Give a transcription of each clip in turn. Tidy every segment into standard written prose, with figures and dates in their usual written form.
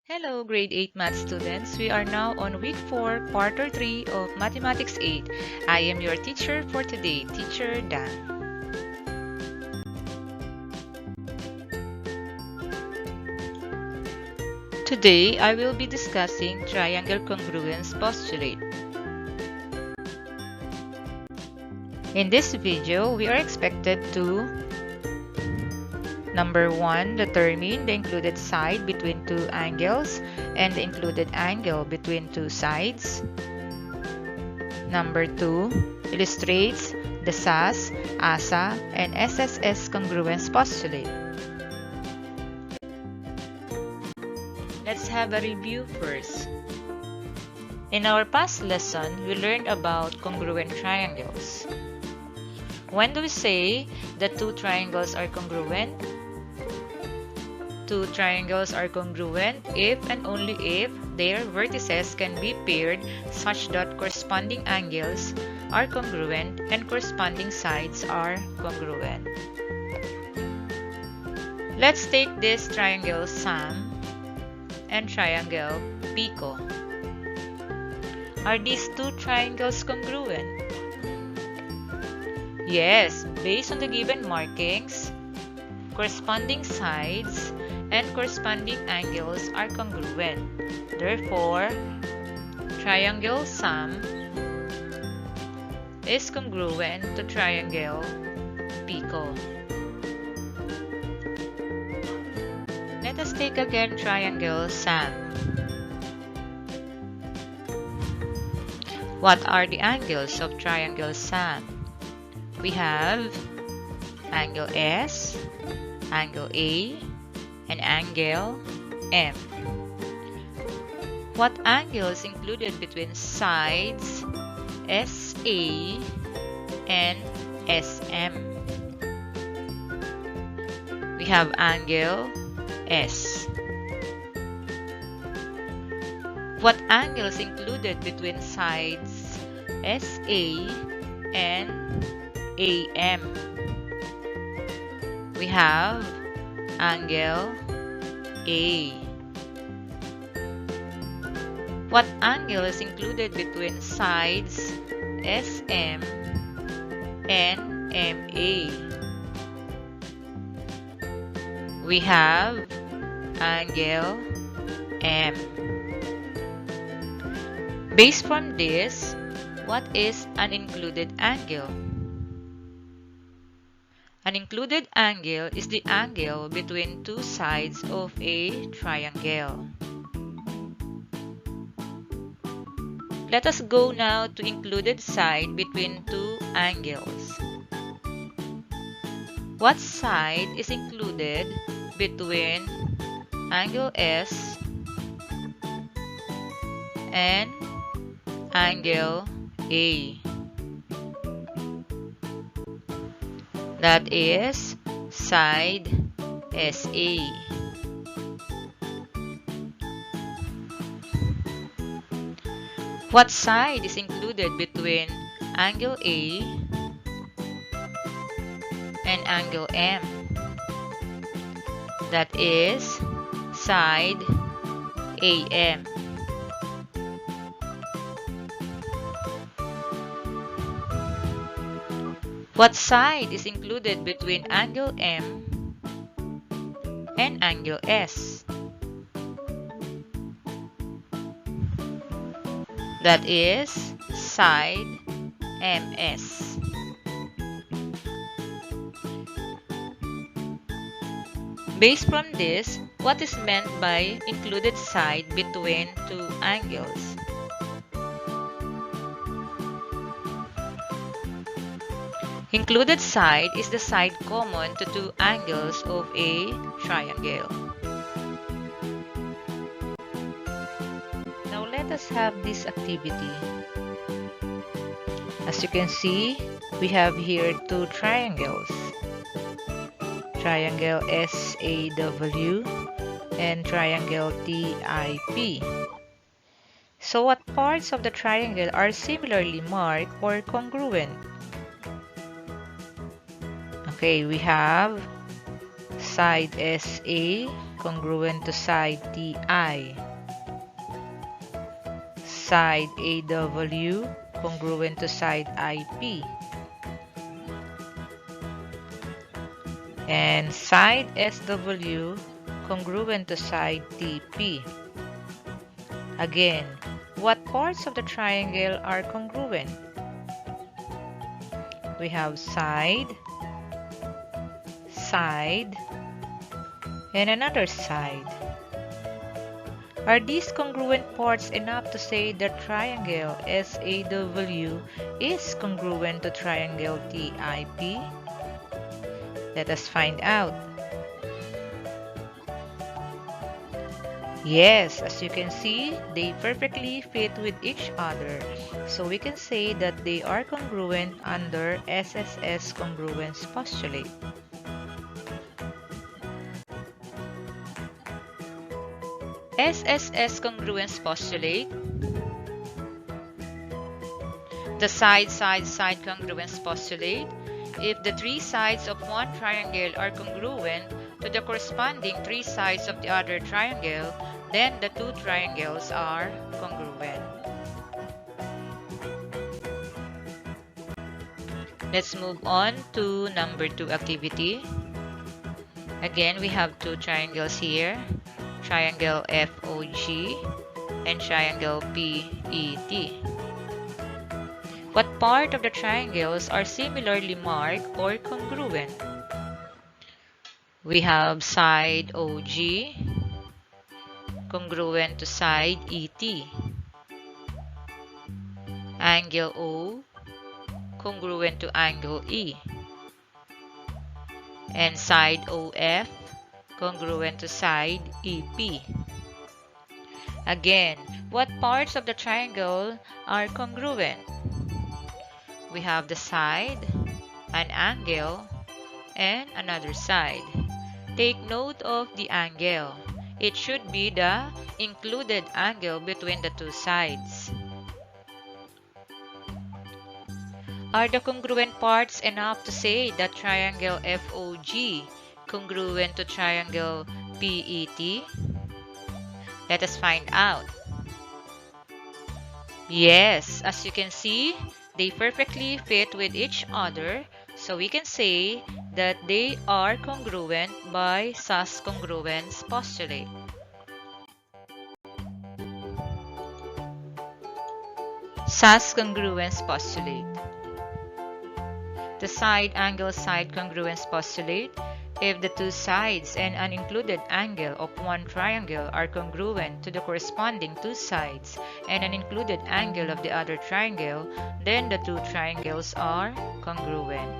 Hello, grade 8 math students. We are now on week 4, quarter 3 of Mathematics 8. I am your teacher for today, Teacher Dan. Today, I will be discussing triangle congruence postulate. In this video, we are expected to Number 1, determine the included side between two angles and the included angle between two sides. Number 2, illustrates the SAS, ASA, and SSS congruence postulate. Let's have a review first. In our past lesson, we learned about congruent triangles. When do we say that two triangles are congruent? Two triangles are congruent if and only if their vertices can be paired such that corresponding angles are congruent and corresponding sides are congruent. Let's take this triangle SAM and triangle PICO. Are these two triangles congruent? Yes, based on the given markings, corresponding sides and corresponding angles are congruent. Therefore, triangle SAM is congruent to triangle PICO. Let us take again triangle SAM. What are the angles of triangle SAM? We have angle S, angle A, and angle M. What angle is included between sides SA and SM? We have angle S. What angle is included between sides SA and AM? We have angle A. What angle is included between sides SM and MA? We have angle M. Based from this, what is an included angle? An included angle is the angle between two sides of a triangle. Let us go now to included side between two angles. What side is included between angle S and angle A? That is side SA. What side is included between angle A and angle M? That is side AM. What side is included between angle M and angle S? That is side MS. Based from this, what is meant by included side between two angles? Included side is the side common to two angles of a triangle. Now let us have this activity. As you can see, we have here two triangles. Triangle SAW and triangle TIP. So what parts of the triangle are similarly marked or congruent? Okay, we have side SA congruent to side TI. Side AW congruent to side IP. And side SW congruent to side TP. Again, what parts of the triangle are congruent? We have side, side, and another side. Are these congruent parts enough to say that triangle SAW is congruent to triangle TIP? Let us find out. Yes, as you can see, they perfectly fit with each other. So we can say that they are congruent under SSS congruence postulate. SSS congruence postulate. The side-side-side congruence postulate. If the three sides of one triangle are congruent to the corresponding three sides of the other triangle, then the two triangles are congruent. Let's move on to number 2 activity. Again, we have two triangles here. Triangle FOG and triangle PET. What part of the triangles are similarly marked or congruent? We have side OG congruent to side ET. Angle O congruent to angle E. And side OF congruent to side EP. Again, what parts of the triangle are congruent? We have the side, an angle, and another side. Take note of the angle. It should be the included angle between the two sides. Are the congruent parts enough to say that triangle FOG congruent to triangle PET? Let us find out. Yes, as you can see, they perfectly fit with each other, so we can say that they are congruent by SAS congruence postulate. SAS congruence postulate. The side-angle-side congruence postulate. If the two sides and an included angle of one triangle are congruent to the corresponding two sides and an included angle of the other triangle, then the two triangles are congruent.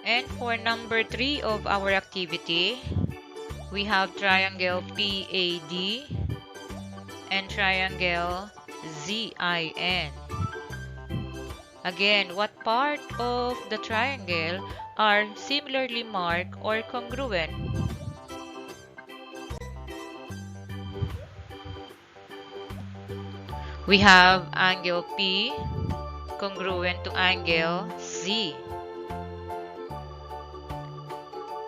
And for number 3 of our activity, we have triangle PAD and triangle ZIN. Again, what part of the triangle are similarly marked or congruent? We have angle P congruent to angle Z.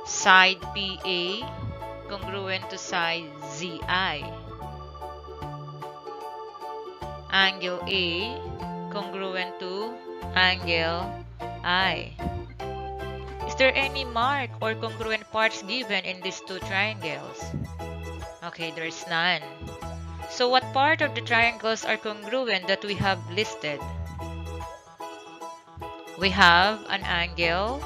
Side PA congruent to side ZI. Angle A congruent to angle I. Is there any mark or congruent parts given in these two triangles? Okay, there is none. So what part of the triangles are congruent that we have listed? We have an angle,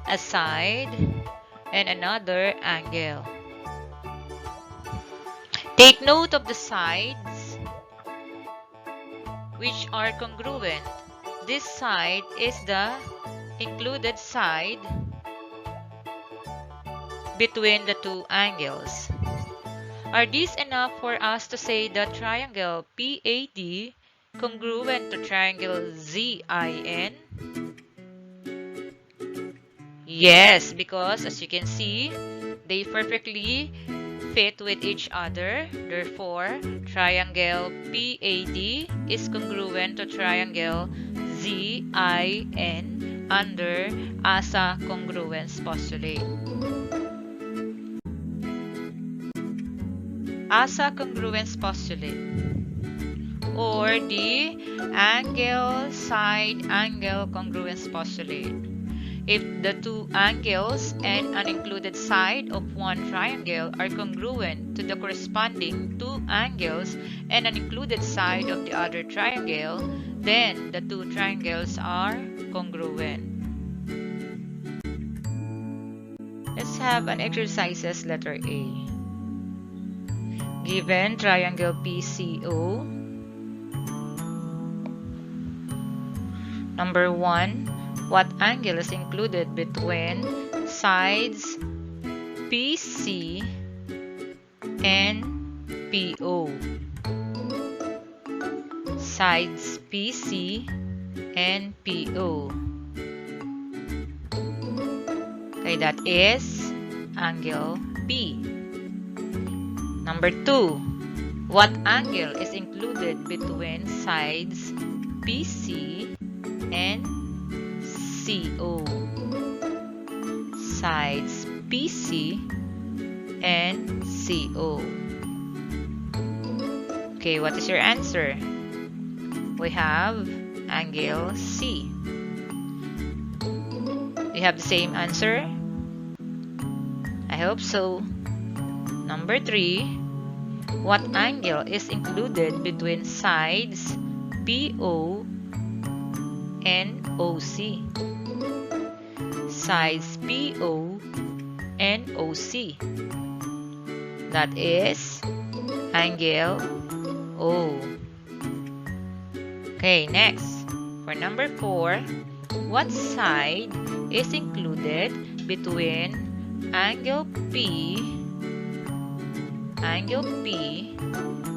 a side, and another angle. Take note of the sides which are congruent. This side is the included side between the two angles. Are these enough for us to say that triangle PAD congruent to triangle ZIN? Yes, because as you can see, they perfectly fit with each other. Therefore, triangle PAD is congruent to triangle ZIN under ASA congruence postulate. ASA congruence postulate, or the angle side angle congruence postulate. If the two angles and an included side of one triangle are congruent to the corresponding two angles and an included side of the other triangle, then the two triangles are congruent. Let's have an exercises letter A. Given triangle PCO, number 1, what angle is included between sides PC and PO? Sides PC and PO. Okay, that is angle P. Number 2, what angle is included between sides PC and CO? Sides PC and CO. Okay, what is your answer? We have angle C. You have the same answer? I hope so. Number 3, what angle is included between sides PO and OC? Sides PO and OC. That is angle O. Okay, next. For number 4, what side is included between angle P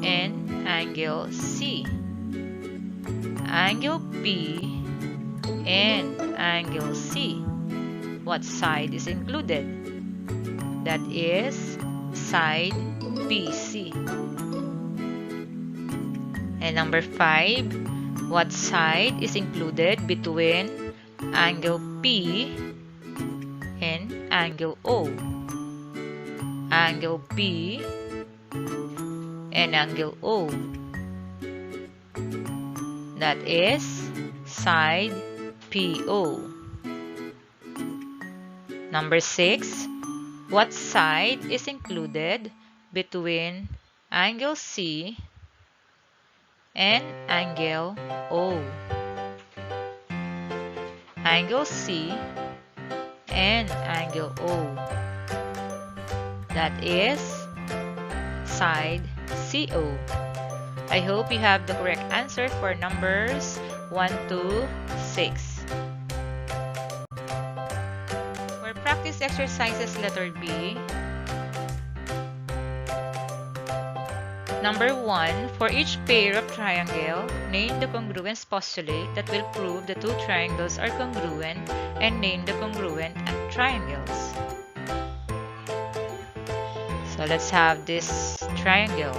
and angle C? Angle P and angle C. What side is included? That is side PC. And number 5, what side is included between angle P and angle O? Angle P and angle O. That is side PO. Number 6, what side is included between angle C and angle O? Angle C and angle O. That is side CO. I hope you have the correct answer for numbers 1 to 6. For practice exercises letter B, number 1, for each pair of triangle, name the congruence postulate that will prove the two triangles are congruent and name the congruent triangles. So let's have this triangle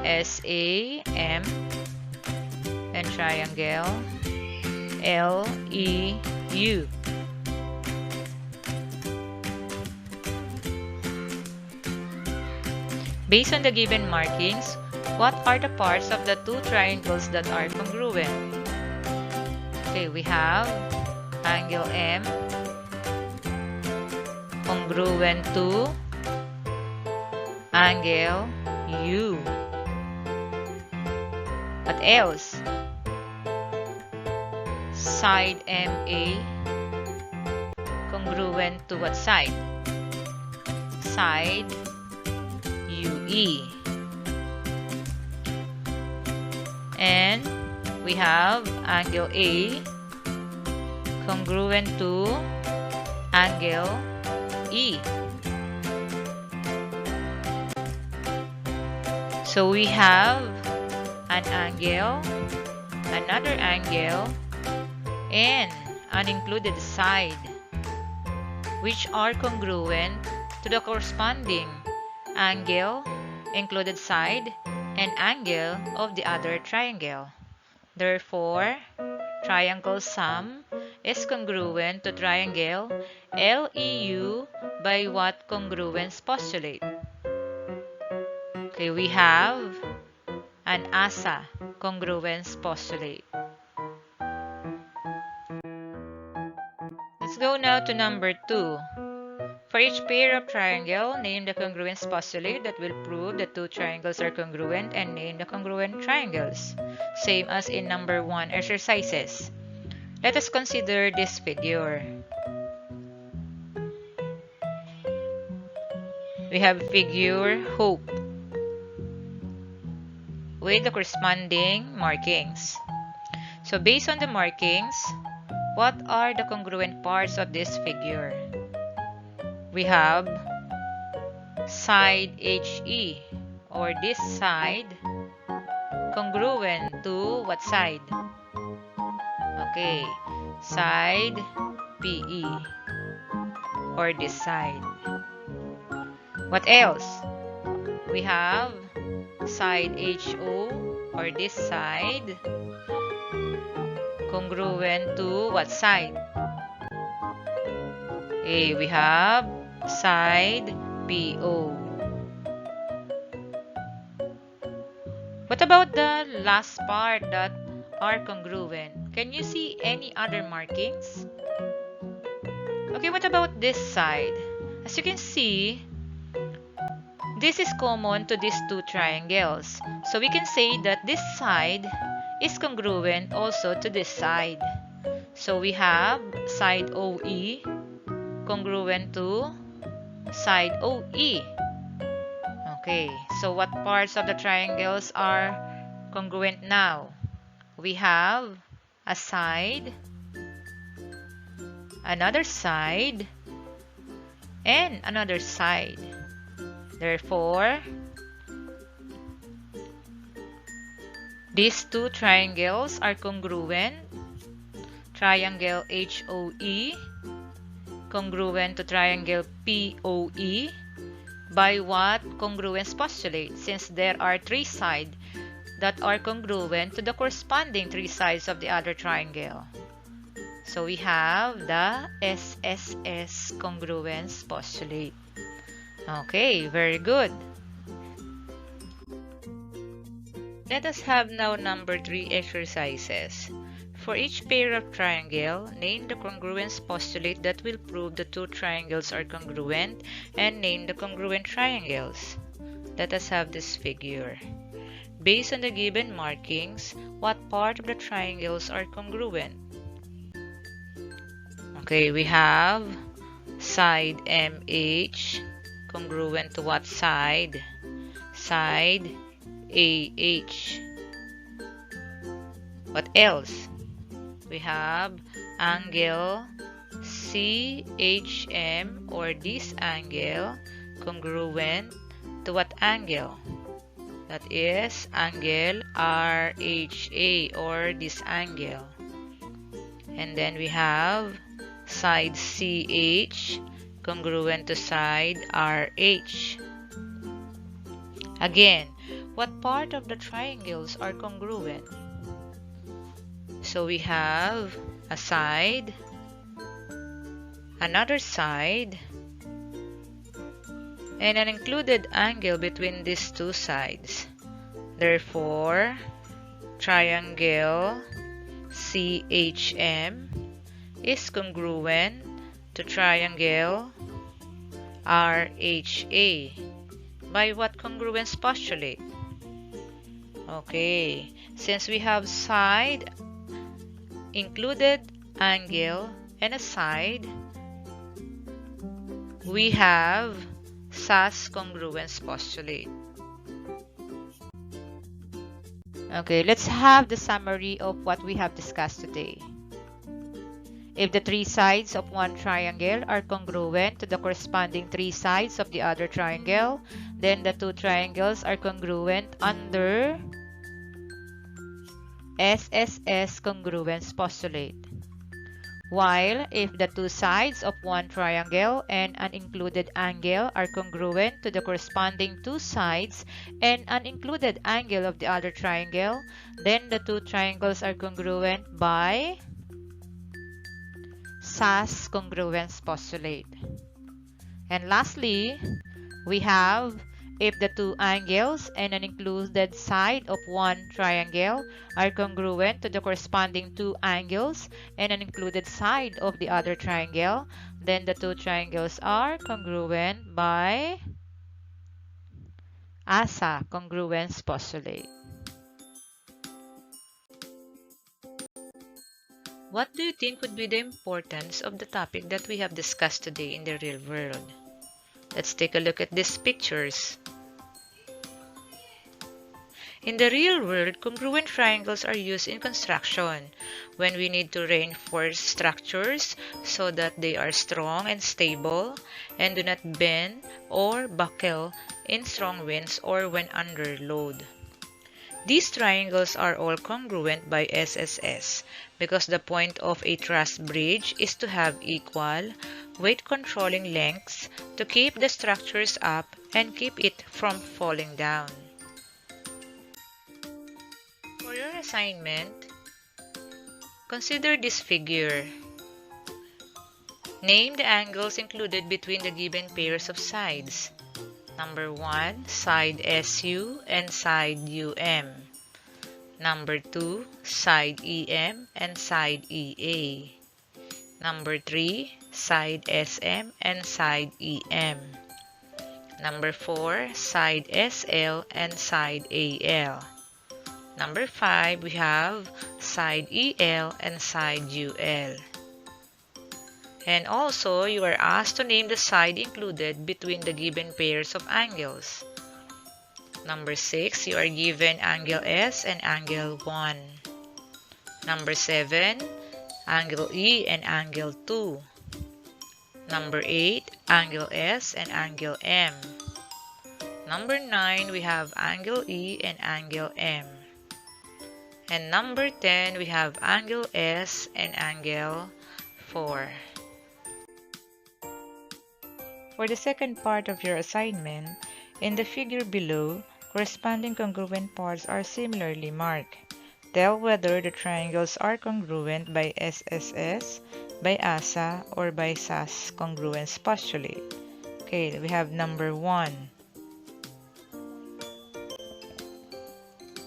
SAM and triangle LEU. Based on the given markings, what are the parts of the two triangles that are congruent? Okay, we have angle M congruent to angle U. What else? Side MA congruent to what side? Side UE. And we have angle A congruent to angle E. So we have an angle, another angle, and an included side, which are congruent to the corresponding angle, included side, and angle of the other triangle. Therefore, triangle sum is congruent to triangle LEU by what congruence postulate? Okay, we have an ASA congruence postulate. Let's go now to number 2. For each pair of triangle, name the congruence postulate that will prove the two triangles are congruent and name the congruent triangles. Same as in number 1 exercises. Let us consider this figure. We have figure hope with the corresponding markings. So based on the markings, what are the congruent parts of this figure? We have side HE, or this side, congruent to what side? Okay, side PE, or this side. What else? We have side HO, or this side, congruent to what side? Okay, we have side PO. What about the last part that are congruent? Can you see any other markings? Okay, what about this side? As you can see, this is common to these two triangles. So we can say that this side is congruent also to this side. So we have side OE congruent to side OE. Okay, so what parts of the triangles are congruent now? We have a side, another side, and another side. Therefore, these two triangles are congruent. Triangle HOE congruent to triangle POE by what congruence postulate, since there are three sides that are congruent to the corresponding three sides of the other triangle. So we have the SSS congruence postulate. Okay, very good. Let us have now number 3 exercises. For each pair of triangle, name the congruence postulate that will prove the two triangles are congruent and name the congruent triangles. Let us have this figure. Based on the given markings, what part of the triangles are congruent? Okay, we have side MH congruent to what side? Side AH. What else? We have angle CHM, or this angle, congruent to what angle? That is angle RHA, or this angle. And then we have side CH congruent to side RH. Again, what part of the triangles are congruent? So we have a side, another side, and an included angle between these two sides. Therefore, triangle CHM is congruent to triangle RHA by what congruence postulate? Okay, since we have side, included angle, and a side, we have SAS congruence postulate. Okay, let's have the summary of what we have discussed today. If the three sides of one triangle are congruent to the corresponding three sides of the other triangle, then the two triangles are congruent under SSS congruence postulate. While if the two sides of one triangle and an included angle are congruent to the corresponding two sides and an included angle of the other triangle, then the two triangles are congruent by SAS congruence postulate. And lastly, we have if the two angles and an included side of one triangle are congruent to the corresponding two angles and an included side of the other triangle, then the two triangles are congruent by ASA congruence postulate. What do you think would be the importance of the topic that we have discussed today in the real world? Let's take a look at these pictures. In the real world, congruent triangles are used in construction when we need to reinforce structures so that they are strong and stable and do not bend or buckle in strong winds or when under load. These triangles are all congruent by SSS because the point of a truss bridge is to have equal weight-controlling lengths to keep the structures up and keep it from falling down. For your assignment, consider this figure. Name the angles included between the given pairs of sides. Number 1, side SU and side UM. Number 2, side EM and side EA. Number 3, side SM and side EM. Number 4, side SL and side AL. Number 5, we have side EL and side UL. And also, you are asked to name the side included between the given pairs of angles. Number 6, you are given angle S and angle 1. Number 7, angle E and angle 2. Number 8, angle S and angle M. Number 9, we have angle E and angle M. And number 10, we have angle S and angle 4. For the second part of your assignment, in the figure below, corresponding congruent parts are similarly marked. Tell whether the triangles are congruent by SSS, by ASA, or by SAS congruence postulate. Okay, we have number 1,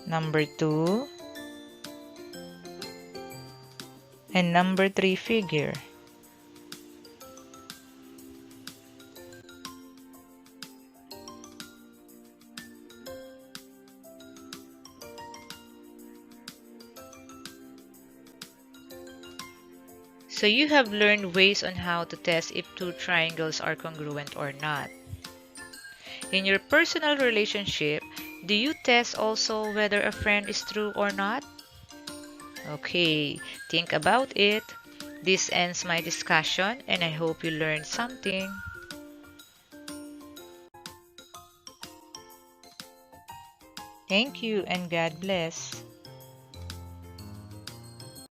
number 2, and number 3 figure. So you have learned ways on how to test if two triangles are congruent or not. In your personal relationship, do you test also whether a friend is true or not? Okay, think about it. This ends my discussion and I hope you learned something. Thank you and God bless.